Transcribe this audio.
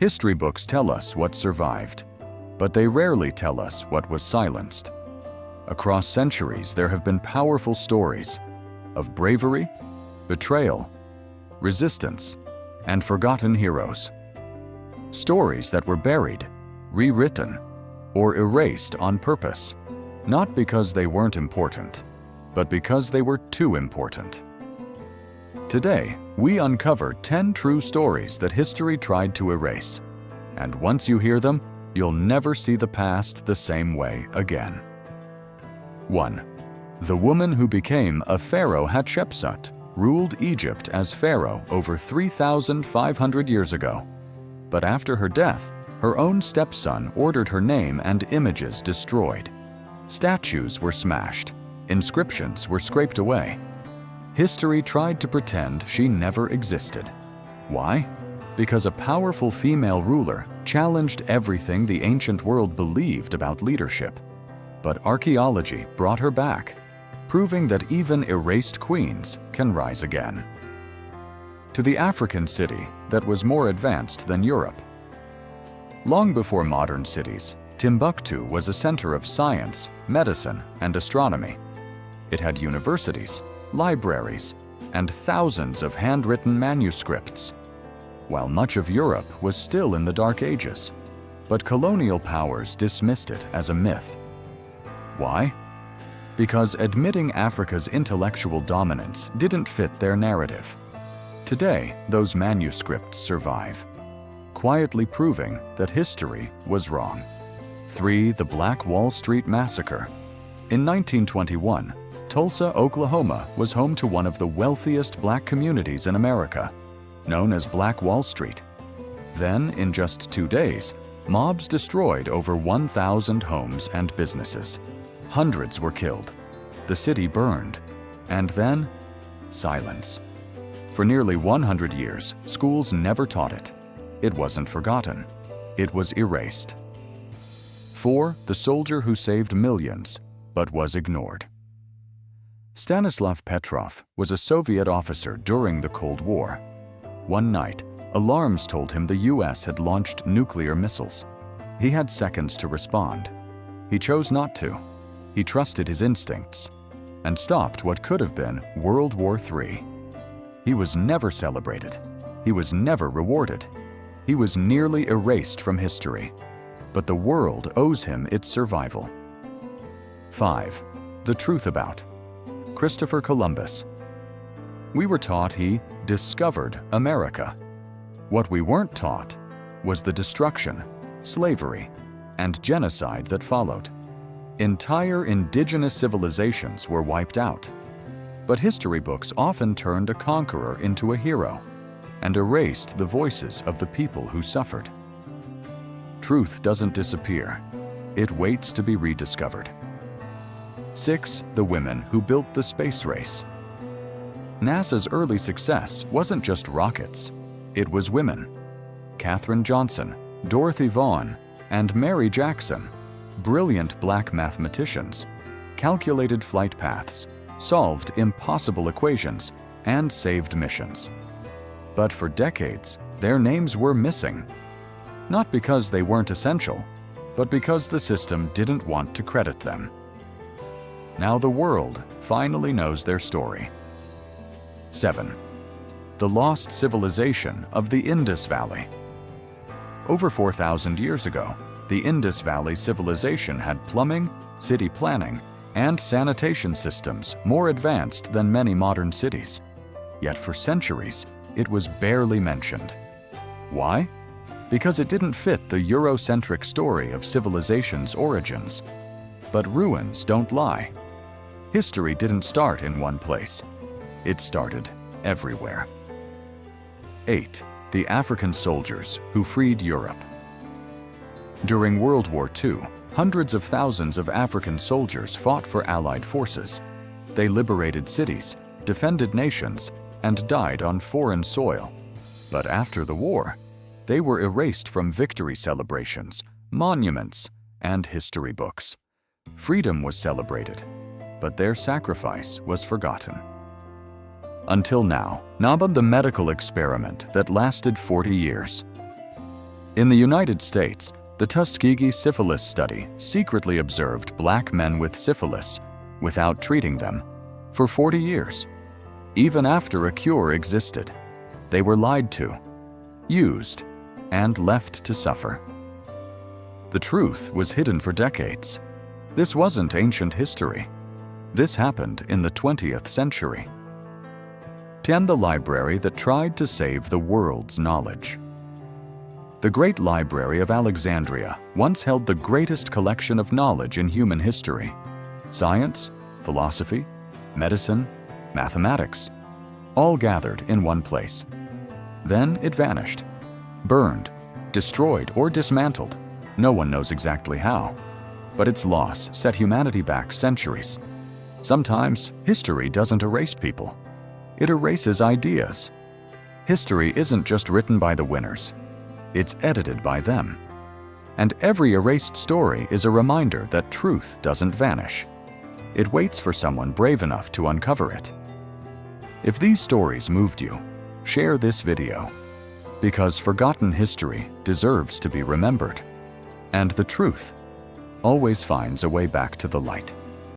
History books tell us what survived, but they rarely tell us what was silenced. Across centuries, there have been powerful stories of bravery, betrayal, resistance, and forgotten heroes. Stories that were buried, rewritten, or erased on purpose, not because they weren't important, but because they were too important. Today, we uncover 10 true stories that history tried to erase, and once you hear them, you'll never see the past the same way again. 1. The woman who became a pharaoh Hatshepsut ruled Egypt as pharaoh over 3,500 years ago. But after her death, her own stepson ordered her name and images destroyed. Statues were smashed, inscriptions were scraped away. History tried to pretend she never existed. Why? Because a powerful female ruler challenged everything the ancient world believed about leadership. But archaeology brought her back, proving that even erased queens can rise again. To the African city that was more advanced than Europe. Long before modern cities, Timbuktu was a center of science, medicine, and astronomy. It had universities, libraries, and thousands of handwritten manuscripts. While much of Europe was still in the Dark Ages, but colonial powers dismissed it as a myth. Why? Because admitting Africa's intellectual dominance didn't fit their narrative. Today, those manuscripts survive, quietly proving that history was wrong. 3. The Black Wall Street Massacre. In 1921, Tulsa, Oklahoma was home to one of the wealthiest black communities in America, known as Black Wall Street. Then, in just 2 days, mobs destroyed over 1,000 homes and businesses. Hundreds were killed. The city burned. And then, silence. For nearly 100 years, schools never taught it. It wasn't forgotten. It was erased. 4. The soldier who saved millions, but was ignored. Stanislav Petrov was a Soviet officer during the Cold War. One night, alarms told him the US had launched nuclear missiles. He had seconds to respond. He chose not to. He trusted his instincts and stopped what could have been World War III. He was never celebrated. He was never rewarded. He was nearly erased from history. But the world owes him its survival. 5. The truth about Christopher Columbus. We were taught he discovered America. What we weren't taught was the destruction, slavery, and genocide that followed. Entire indigenous civilizations were wiped out. But history books often turned a conqueror into a hero and erased the voices of the people who suffered. Truth doesn't disappear. It waits to be rediscovered. 6. The women who built the space race. NASA's early success wasn't just rockets. It was women. Katherine Johnson, Dorothy Vaughan, and Mary Jackson, brilliant black mathematicians, calculated flight paths, solved impossible equations, and saved missions. But for decades, their names were missing. Not because they weren't essential, but because the system didn't want to credit them. Now the world finally knows their story. 7. The lost civilization of the Indus Valley. Over 4,000 years ago, the Indus Valley civilization had plumbing, city planning, and sanitation systems more advanced than many modern cities. Yet for centuries, it was barely mentioned. Why? Because it didn't fit the Eurocentric story of civilization's origins. But ruins don't lie. History didn't start in one place. It started everywhere. 8. The African soldiers who freed Europe. During World War II, hundreds of thousands of African soldiers fought for Allied forces. They liberated cities, defended nations, and died on foreign soil. But after the war, they were erased from victory celebrations, monuments, and history books. Freedom was celebrated, but their sacrifice was forgotten. Until now, the medical experiment that lasted 40 years. In the United States, the Tuskegee syphilis study secretly observed black men with syphilis without treating them for 40 years. Even after a cure existed, they were lied to, used, and left to suffer. The truth was hidden for decades. This wasn't ancient history. This happened in the 20th century. 10. The library that tried to save the world's knowledge. The Great Library of Alexandria once held the greatest collection of knowledge in human history. Science, philosophy, medicine, mathematics, all gathered in one place. Then it vanished, burned, destroyed, or dismantled. No one knows exactly how, but its loss set humanity back centuries. Sometimes history doesn't erase people. It erases ideas. History isn't just written by the winners. It's edited by them. And every erased story is a reminder that truth doesn't vanish. It waits for someone brave enough to uncover it. If these stories moved you, share this video, because forgotten history deserves to be remembered, and the truth always finds a way back to the light.